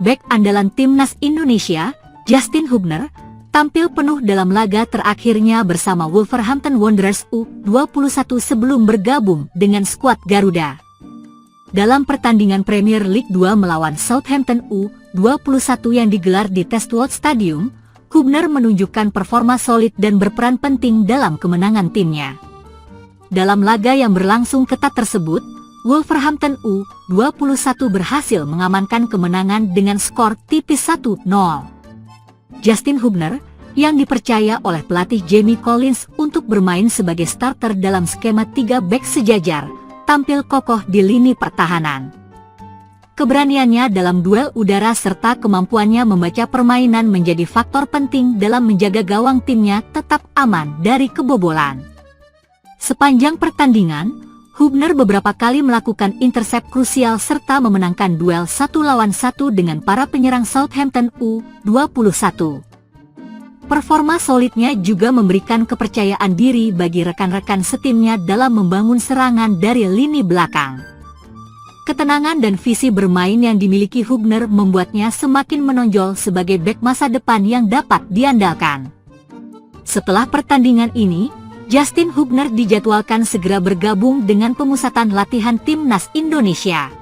Bek andalan timnas Indonesia, Justin Hubner, tampil penuh dalam laga terakhirnya bersama Wolverhampton Wanderers U21 sebelum bergabung dengan skuad Garuda. Dalam pertandingan Premier League 2 melawan Southampton U21 yang digelar di Testwold Stadium, Hubner menunjukkan performa solid dan berperan penting dalam kemenangan timnya. Dalam laga yang berlangsung ketat tersebut, Wolverhampton U21 berhasil mengamankan kemenangan dengan skor tipis 1-0. Justin Hubner, yang dipercaya oleh pelatih Jamie Collins untuk bermain sebagai starter dalam skema 3 bek sejajar, tampil kokoh di lini pertahanan. Keberaniannya dalam duel udara serta kemampuannya membaca permainan menjadi faktor penting dalam menjaga gawang timnya tetap aman dari kebobolan. Sepanjang pertandingan, Hubner beberapa kali melakukan intercept krusial serta memenangkan duel 1-1 dengan para penyerang Southampton U21. Performa solidnya juga memberikan kepercayaan diri bagi rekan-rekan setimnya dalam membangun serangan dari lini belakang. Ketenangan dan visi bermain yang dimiliki Hubner membuatnya semakin menonjol sebagai bek masa depan yang dapat diandalkan. Setelah pertandingan ini, Justin Hubner dijadwalkan segera bergabung dengan pemusatan latihan timnas Indonesia.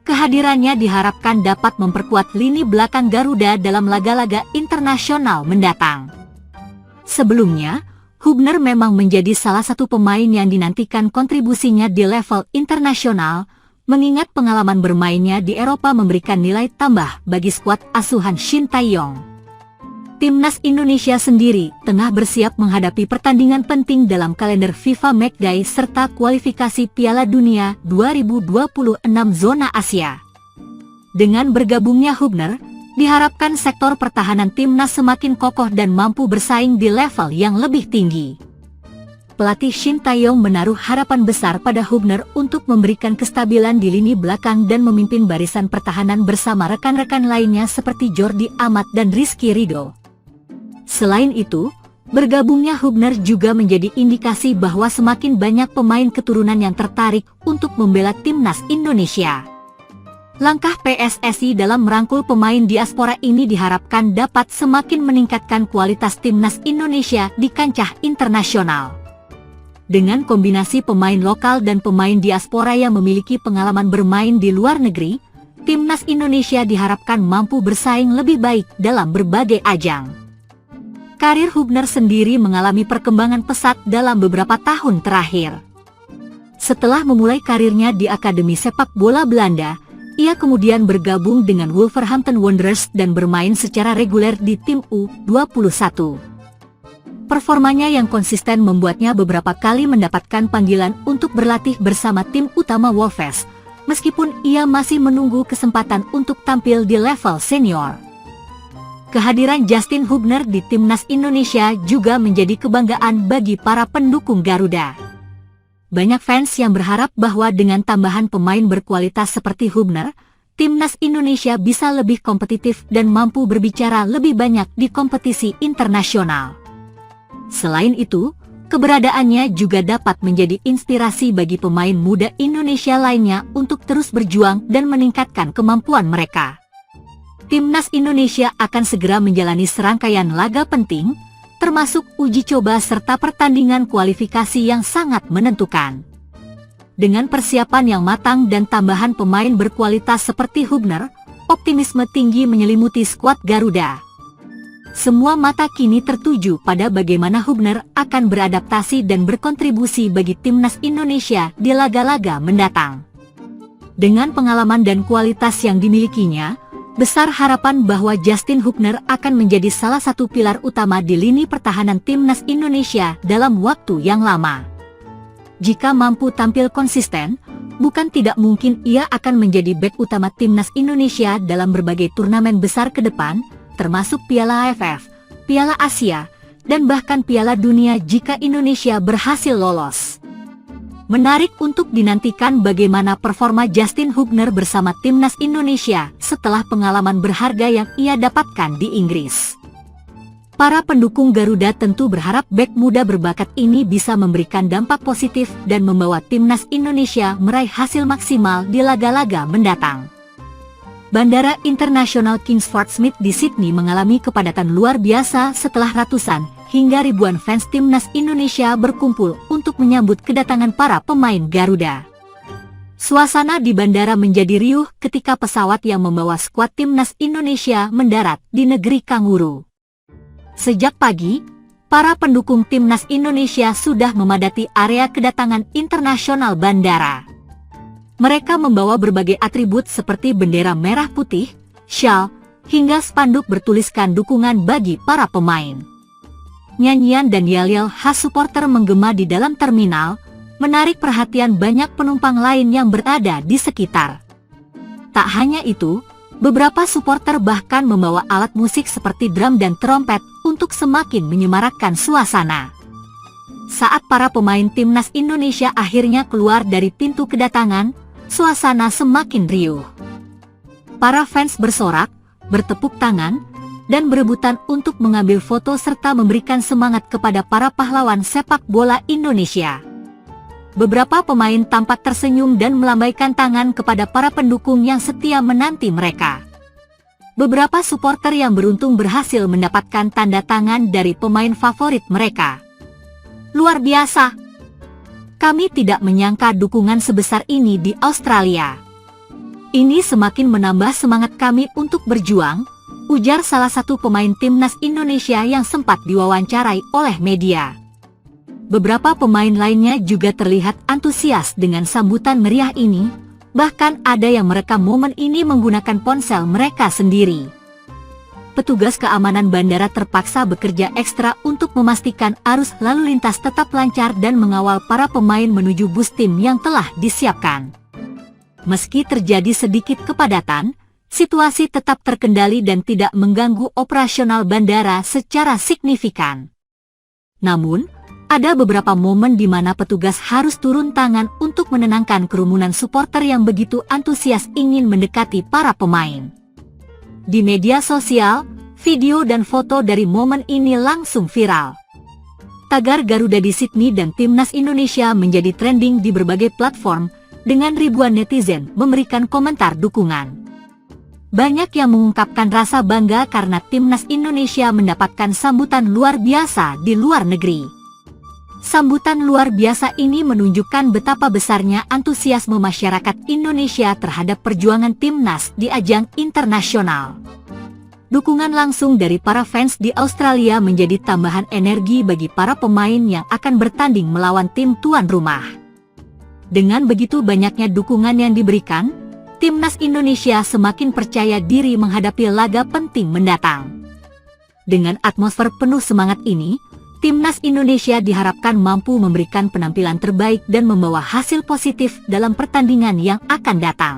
Kehadirannya diharapkan dapat memperkuat lini belakang Garuda dalam laga-laga internasional mendatang. Sebelumnya, Hubner memang menjadi salah satu pemain yang dinantikan kontribusinya di level internasional, mengingat pengalaman bermainnya di Eropa memberikan nilai tambah bagi skuad asuhan Shin Tae-yong. Timnas Indonesia sendiri tengah bersiap menghadapi pertandingan penting dalam kalender FIFA Matchday serta kualifikasi Piala Dunia 2026 zona Asia. Dengan bergabungnya Hubner, diharapkan sektor pertahanan timnas semakin kokoh dan mampu bersaing di level yang lebih tinggi. Pelatih Shin Tae-yong menaruh harapan besar pada Hubner untuk memberikan kestabilan di lini belakang dan memimpin barisan pertahanan bersama rekan-rekan lainnya seperti Jordi Amat dan Rizky Ridho. Selain itu, bergabungnya Hubner juga menjadi indikasi bahwa semakin banyak pemain keturunan yang tertarik untuk membela timnas Indonesia. Langkah PSSI dalam merangkul pemain diaspora ini diharapkan dapat semakin meningkatkan kualitas timnas Indonesia di kancah internasional. Dengan kombinasi pemain lokal dan pemain diaspora yang memiliki pengalaman bermain di luar negeri, timnas Indonesia diharapkan mampu bersaing lebih baik dalam berbagai ajang. Karir Hubner sendiri mengalami perkembangan pesat dalam beberapa tahun terakhir. Setelah memulai karirnya di Akademi Sepak Bola Belanda, ia kemudian bergabung dengan Wolverhampton Wanderers dan bermain secara reguler di tim U21. Performanya yang konsisten membuatnya beberapa kali mendapatkan panggilan untuk berlatih bersama tim utama Wolves, meskipun ia masih menunggu kesempatan untuk tampil di level senior. Kehadiran Justin Hubner di timnas Indonesia juga menjadi kebanggaan bagi para pendukung Garuda. Banyak fans yang berharap bahwa dengan tambahan pemain berkualitas seperti Hubner, timnas Indonesia bisa lebih kompetitif dan mampu berbicara lebih banyak di kompetisi internasional. Selain itu, keberadaannya juga dapat menjadi inspirasi bagi pemain muda Indonesia lainnya untuk terus berjuang dan meningkatkan kemampuan mereka. Timnas Indonesia akan segera menjalani serangkaian laga penting, termasuk uji coba serta pertandingan kualifikasi yang sangat menentukan. Dengan persiapan yang matang dan tambahan pemain berkualitas seperti Hubner, optimisme tinggi menyelimuti skuad Garuda. Semua mata kini tertuju pada bagaimana Hubner akan beradaptasi dan berkontribusi bagi timnas Indonesia di laga-laga mendatang. Dengan pengalaman dan kualitas yang dimilikinya, besar harapan bahwa Justin Hubner akan menjadi salah satu pilar utama di lini pertahanan timnas Indonesia dalam waktu yang lama. Jika mampu tampil konsisten, bukan tidak mungkin ia akan menjadi bek utama timnas Indonesia dalam berbagai turnamen besar ke depan, termasuk Piala AFF, Piala Asia, dan bahkan Piala Dunia jika Indonesia berhasil lolos. Menarik untuk dinantikan bagaimana performa Justin Hubner bersama timnas Indonesia setelah pengalaman berharga yang ia dapatkan di Inggris. Para pendukung Garuda tentu berharap bek muda berbakat ini bisa memberikan dampak positif dan membawa timnas Indonesia meraih hasil maksimal di laga-laga mendatang. Bandara Internasional Kingsford Smith di Sydney mengalami kepadatan luar biasa setelah ratusan hingga ribuan fans timnas Indonesia berkumpul untuk menyambut kedatangan para pemain Garuda. Suasana di bandara menjadi riuh ketika pesawat yang membawa skuad timnas Indonesia mendarat di negeri kanguru. Sejak pagi, para pendukung timnas Indonesia sudah memadati area kedatangan internasional bandara. Mereka membawa berbagai atribut seperti bendera merah putih, syal, hingga spanduk bertuliskan dukungan bagi para pemain. Nyanyian dan yel-yel khas supporter menggema di dalam terminal, menarik perhatian banyak penumpang lain yang berada di sekitar. Tak hanya itu, beberapa supporter bahkan membawa alat musik seperti drum dan trompet untuk semakin menyemarakkan suasana. Saat para pemain timnas Indonesia akhirnya keluar dari pintu kedatangan, suasana semakin riuh. Para fans bersorak, bertepuk tangan, dan berebutan untuk mengambil foto serta memberikan semangat kepada para pahlawan sepak bola Indonesia. Beberapa pemain tampak tersenyum dan melambaikan tangan kepada para pendukung yang setia menanti mereka. Beberapa supporter yang beruntung berhasil mendapatkan tanda tangan dari pemain favorit mereka. Luar biasa! Kami tidak menyangka dukungan sebesar ini di Australia. Ini semakin menambah semangat kami untuk berjuang, ujar salah satu pemain timnas Indonesia yang sempat diwawancarai oleh media. Beberapa pemain lainnya juga terlihat antusias dengan sambutan meriah ini, bahkan ada yang merekam momen ini menggunakan ponsel mereka sendiri. Petugas keamanan bandara terpaksa bekerja ekstra untuk memastikan arus lalu lintas tetap lancar dan mengawal para pemain menuju bus tim yang telah disiapkan. Meski terjadi sedikit kepadatan, situasi tetap terkendali dan tidak mengganggu operasional bandara secara signifikan. Namun, ada beberapa momen di mana petugas harus turun tangan untuk menenangkan kerumunan supporter yang begitu antusias ingin mendekati para pemain. Di media sosial, video dan foto dari momen ini langsung viral. Tagar Garuda di Sydney dan timnas Indonesia menjadi trending di berbagai platform, dengan ribuan netizen memberikan komentar dukungan. Banyak yang mengungkapkan rasa bangga karena timnas Indonesia mendapatkan sambutan luar biasa di luar negeri. Sambutan luar biasa ini menunjukkan betapa besarnya antusiasme masyarakat Indonesia terhadap perjuangan timnas di ajang internasional. Dukungan langsung dari para fans di Australia menjadi tambahan energi bagi para pemain yang akan bertanding melawan tim tuan rumah. Dengan begitu banyaknya dukungan yang diberikan, timnas Indonesia semakin percaya diri menghadapi laga penting mendatang. Dengan atmosfer penuh semangat ini, timnas Indonesia diharapkan mampu memberikan penampilan terbaik dan membawa hasil positif dalam pertandingan yang akan datang.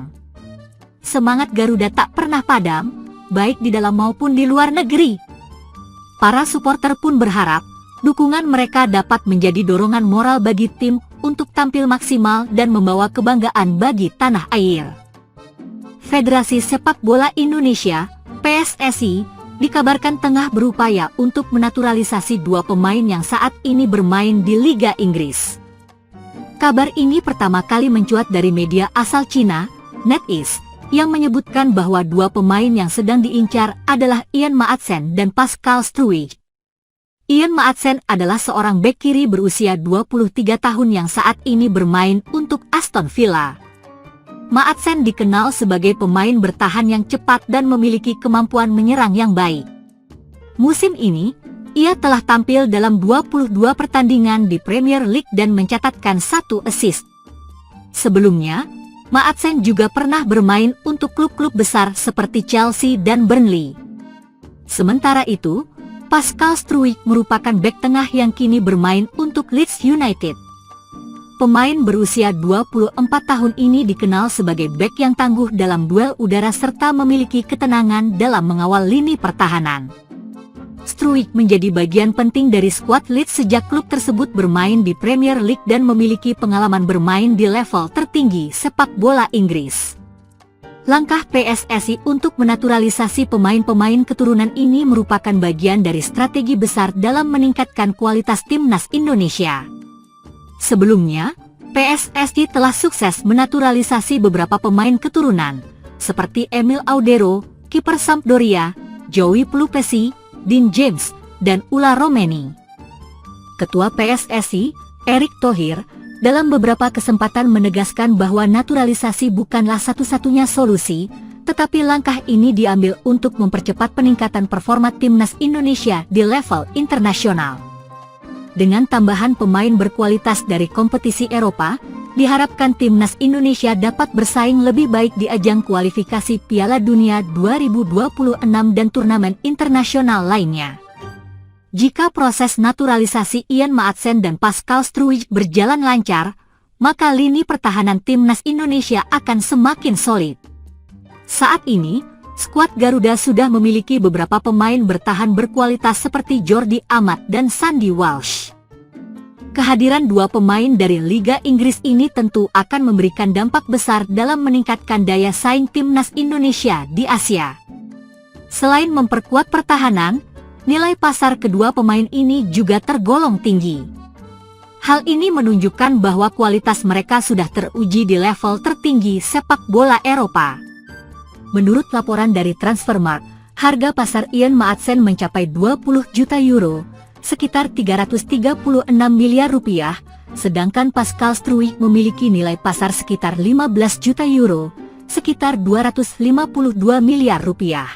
Semangat Garuda tak pernah padam, baik di dalam maupun di luar negeri. Para supporter pun berharap, dukungan mereka dapat menjadi dorongan moral bagi tim untuk tampil maksimal dan membawa kebanggaan bagi tanah air. Federasi Sepak Bola Indonesia, PSSI, dikabarkan tengah berupaya untuk menaturalisasi dua pemain yang saat ini bermain di Liga Inggris. Kabar ini pertama kali mencuat dari media asal Cina, NetEase, yang menyebutkan bahwa dua pemain yang sedang diincar adalah Ian Maatsen dan Pascal Struijk. Ian Maatsen adalah seorang bek kiri berusia 23 tahun yang saat ini bermain untuk Aston Villa. Maatsen dikenal sebagai pemain bertahan yang cepat dan memiliki kemampuan menyerang yang baik. Musim ini, ia telah tampil dalam 22 pertandingan di Premier League dan mencatatkan 1 assist. Sebelumnya, Maatsen juga pernah bermain untuk klub-klub besar seperti Chelsea dan Burnley. Sementara itu, Pascal Struijk merupakan bek tengah yang kini bermain untuk Leeds United. Pemain berusia 24 tahun ini dikenal sebagai bek yang tangguh dalam duel udara serta memiliki ketenangan dalam mengawal lini pertahanan. Struijk menjadi bagian penting dari skuad Leeds sejak klub tersebut bermain di Premier League dan memiliki pengalaman bermain di level tertinggi sepak bola Inggris. Langkah PSSI untuk menaturalisasi pemain-pemain keturunan ini merupakan bagian dari strategi besar dalam meningkatkan kualitas timnas Indonesia. Sebelumnya, PSSI telah sukses menaturalisasi beberapa pemain keturunan, seperti Emil Audero, kiper Sampdoria, Joey Pelupesi, Dean James, dan Ula Romeni. Ketua PSSI, Erick Thohir, dalam beberapa kesempatan menegaskan bahwa naturalisasi bukanlah satu-satunya solusi, tetapi langkah ini diambil untuk mempercepat peningkatan performa timnas Indonesia di level internasional. Dengan tambahan pemain berkualitas dari kompetisi Eropa, diharapkan timnas Indonesia dapat bersaing lebih baik di ajang kualifikasi Piala Dunia 2026 dan turnamen internasional lainnya. Jika proses naturalisasi Ian Maatsen dan Pascal Struijk berjalan lancar, maka lini pertahanan timnas Indonesia akan semakin solid. Saat ini, skuad Garuda sudah memiliki beberapa pemain bertahan berkualitas seperti Jordi Amat dan Sandy Walsh. Kehadiran dua pemain dari Liga Inggris ini tentu akan memberikan dampak besar dalam meningkatkan daya saing timnas Indonesia di Asia. Selain memperkuat pertahanan, nilai pasar kedua pemain ini juga tergolong tinggi. Hal ini menunjukkan bahwa kualitas mereka sudah teruji di level tertinggi sepak bola Eropa. Menurut laporan dari Transfermarkt, harga pasar Ian Maatsen mencapai 20 juta euro, sekitar 336 miliar rupiah, sedangkan Pascal Struijk memiliki nilai pasar sekitar 15 juta euro, sekitar 252 miliar rupiah.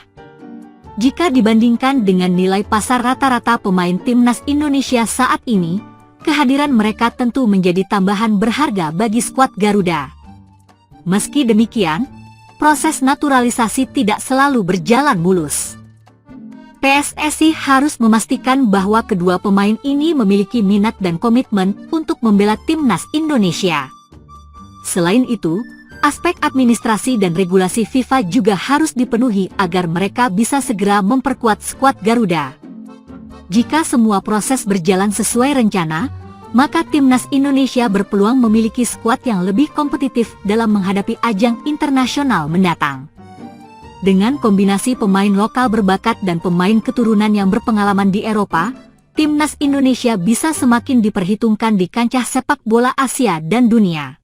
Jika dibandingkan dengan nilai pasar rata-rata pemain timnas Indonesia saat ini, kehadiran mereka tentu menjadi tambahan berharga bagi skuad Garuda. Meski demikian, proses naturalisasi tidak selalu berjalan mulus. PSSI harus memastikan bahwa kedua pemain ini memiliki minat dan komitmen untuk membela timnas Indonesia. Selain itu, aspek administrasi dan regulasi FIFA juga harus dipenuhi agar mereka bisa segera memperkuat skuad Garuda. Jika semua proses berjalan sesuai rencana, maka timnas Indonesia berpeluang memiliki skuad yang lebih kompetitif dalam menghadapi ajang internasional mendatang. Dengan kombinasi pemain lokal berbakat dan pemain keturunan yang berpengalaman di Eropa, timnas Indonesia bisa semakin diperhitungkan di kancah sepak bola Asia dan dunia.